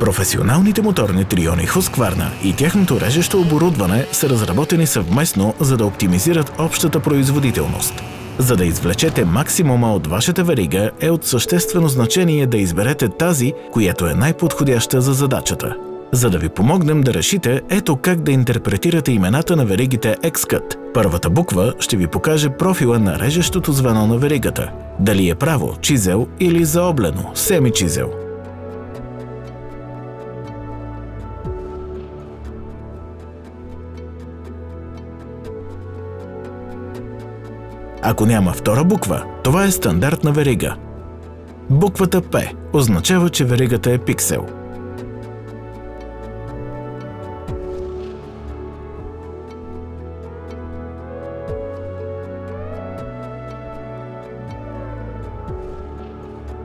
Професионалните моторни триони Husqvarna и тяхното режещо оборудване са разработени съвместно, за да оптимизират общата производителност. За да извлечете максимума от вашата верига, е от съществено значение да изберете тази, която е най-подходяща за задачата. За да ви помогнем да решите, ето как да интерпретирате имената на веригите X-Cut. Първата буква ще ви покаже профила на режещото звено на веригата. Дали е право, чизел, или заоблено, семи-чизел. Ако няма втора буква, това е стандартна верига. Буквата P означава, че веригата е пиксел.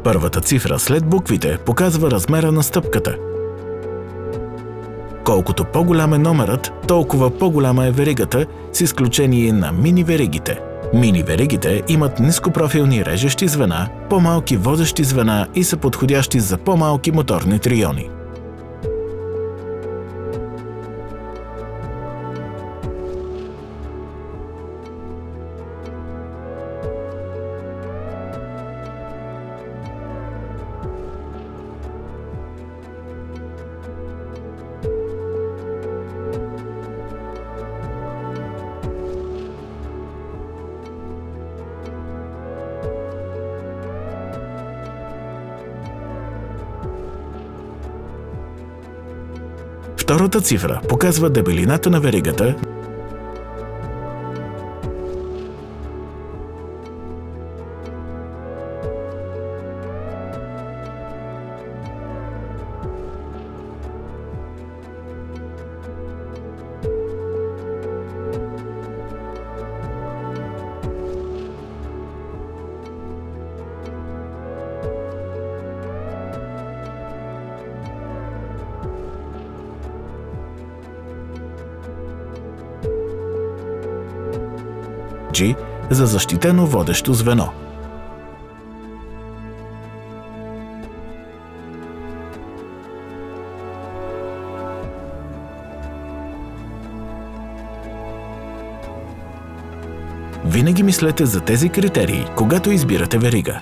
Първата цифра след буквите показва размера на стъпката. Колкото по-голям е номерът, толкова по-голяма е веригата, с изключение на мини-веригите. Мини-веригите имат нископрофилни режещи звена, по-малки водещи звена и са подходящи за по-малки моторни триони. Втората цифра показва дебелината на веригата, G за защитено водещо звено. Винаги мислете за тези критерии, когато избирате верига.